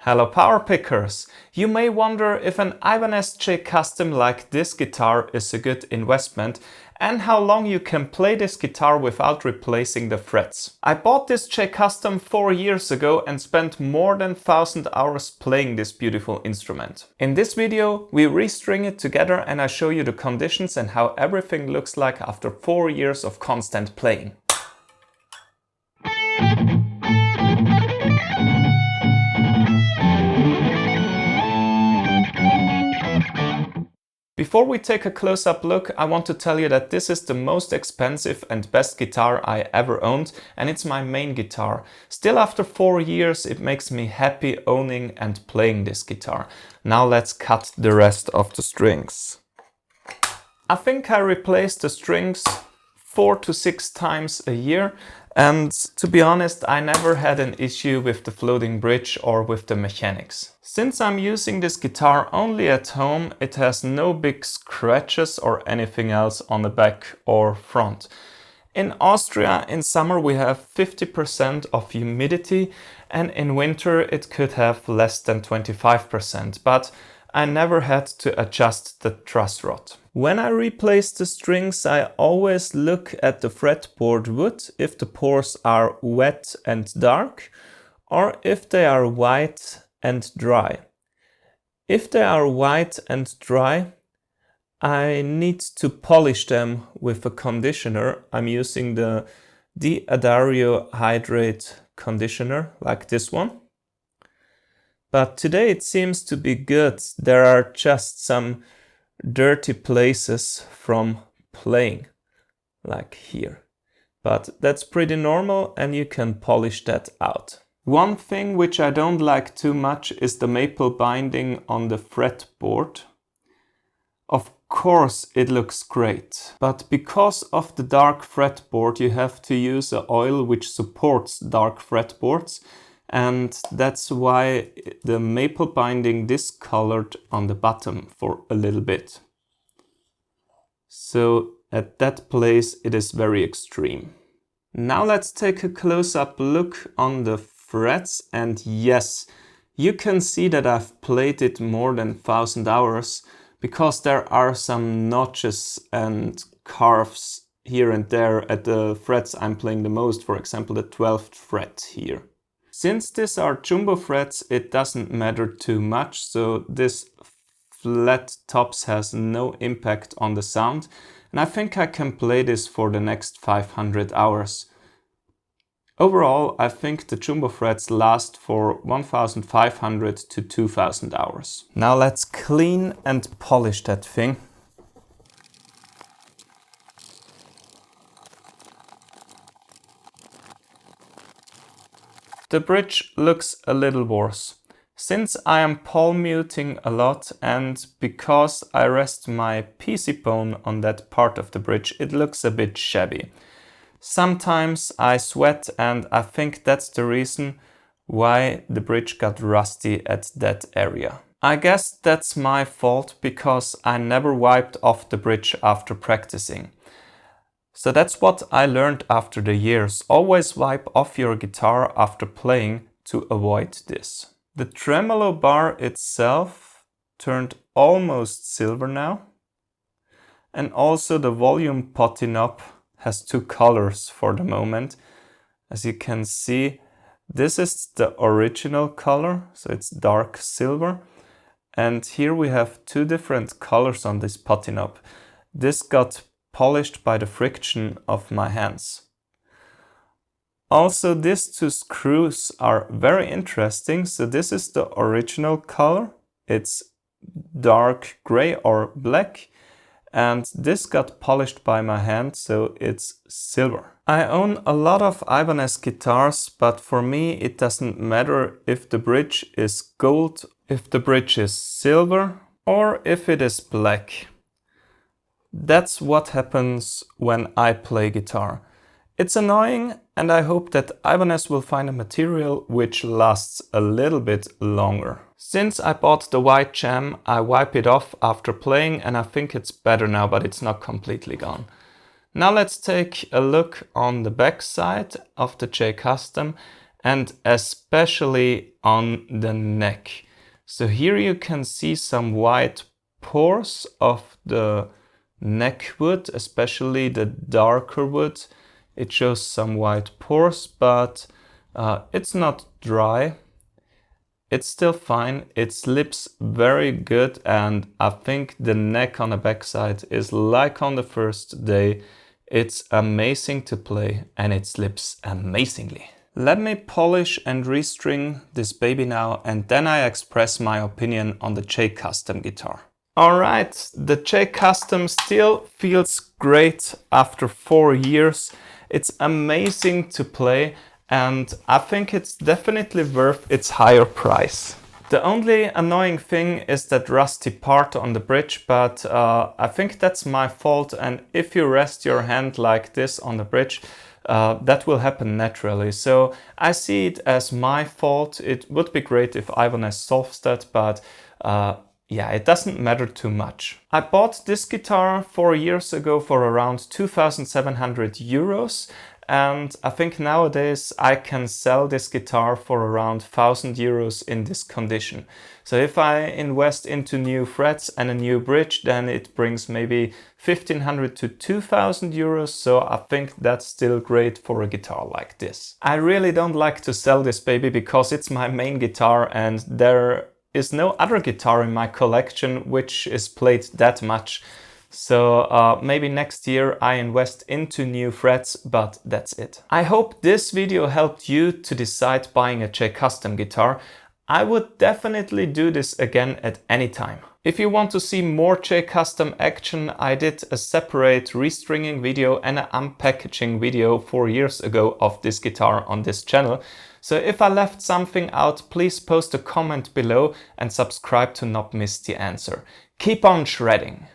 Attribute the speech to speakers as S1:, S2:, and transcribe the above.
S1: Hello power pickers! You may wonder if an Ibanez J.Custom like this guitar is a good investment and how long you can play this guitar without replacing the frets. I bought this J.Custom 4 years ago and spent more than 1000 hours playing this beautiful instrument. In this video we restring it together and I show you the conditions and how everything looks like after 4 years of constant playing. Before we take a close-up look, I want to tell you that this is the most expensive and best guitar I ever owned, and it's my main guitar. Still, after 4 years, it makes me happy owning and playing this guitar. Now let's cut the rest of the strings. I think I replace the strings 4 to 6 times a year, and to be honest, I never had an issue with the floating bridge or with the mechanics. Since I'm using this guitar only at home, it has no big scratches or anything else on the back or front. In Austria, in summer we have 50% of humidity and in winter it could have less than 25%, but I never had to adjust the truss rod. When I replace the strings, I always look at the fretboard wood if the pores are wet and dark or if they are white and dry. If they are white and dry, I need to polish them with a conditioner. I'm using the D'Addario Hydrate conditioner like this one. But today it seems to be good. There are just some dirty places from playing, like here. But that's pretty normal and you can polish that out. One thing which I don't like too much is the maple binding on the fretboard. Of course it looks great, but because of the dark fretboard you have to use an oil which supports dark fretboards, and that's why the maple binding discolored on the bottom for a little bit. So at that place it is very extreme. Now let's take a close-up look on the frets, and yes, you can see that I've played it more than 1000 hours because there are some notches and carves here and there at the frets I'm playing the most, for example the 12th fret here. Since these are jumbo frets, it doesn't matter too much, so this flat tops has no impact on the sound, and I think I can play this for the next 500 hours. Overall, I think the jumbo frets last for 1500 to 2000 hours. Now let's clean and polish that thing. The bridge looks a little worse. Since I am palm muting a lot and because I rest my PC bone on that part of the bridge, it looks a bit shabby. Sometimes I sweat and I think that's the reason why the bridge got rusty at that area. I guess that's my fault because I never wiped off the bridge after practicing. So that's what I learned after the years. Always wipe off your guitar after playing to avoid this. The tremolo bar itself turned almost silver now. And also the volume potty knob has 2 colors for the moment. As you can see, this is the original color, so it's dark silver. And here we have 2 different colors on this potty knob. This got polished by the friction of my hands. Also, these 2 screws are very interesting. So this is the original color. It's dark gray or black. And this got polished by my hand, so it's silver. I own a lot of Ibanez guitars, but for me it doesn't matter if the bridge is gold, if the bridge is silver, or if it is black. That's what happens when I play guitar. It's annoying, and I hope that Ibanez will find a material which lasts a little bit longer. Since I bought the white jam, I wipe it off after playing and I think it's better now, but it's not completely gone. Now let's take a look on the back side of the J.Custom and especially on the neck. So here you can see some white pores of the neck wood, especially the darker wood. It shows some white pores, but it's not dry. It's still fine. It slips very good, and I think the neck on the backside is like on the first day. It's amazing to play and it slips amazingly. Let me polish and restring this baby now, and then I express my opinion on the J.Custom guitar. Alright, the J.Custom still feels great after 4 years. It's amazing to play, and I think it's definitely worth its higher price. The only annoying thing is that rusty part on the bridge, but I think that's my fault, and if you rest your hand like this on the bridge, that will happen naturally. So I see it as my fault. It would be great if Ibanez solves that, but yeah, it doesn't matter too much. I bought this guitar 4 years ago for around 2,700 euros. And I think nowadays I can sell this guitar for around 1,000 euros in this condition. So if I invest into new frets and a new bridge, then it brings maybe 1,500 to 2,000 euros. So I think that's still great for a guitar like this. I really don't like to sell this baby because it's my main guitar, and there is no other guitar in my collection which is played that much. So maybe next year I invest into new frets, but that's it. I hope this video helped you to decide buying a J.Custom guitar. I would definitely do this again at any time. If you want to see more J.Custom action, I did a separate restringing video and an unpackaging video 4 years ago of this guitar on this channel. So if I left something out, please post a comment below and subscribe to not miss the answer. Keep on shredding!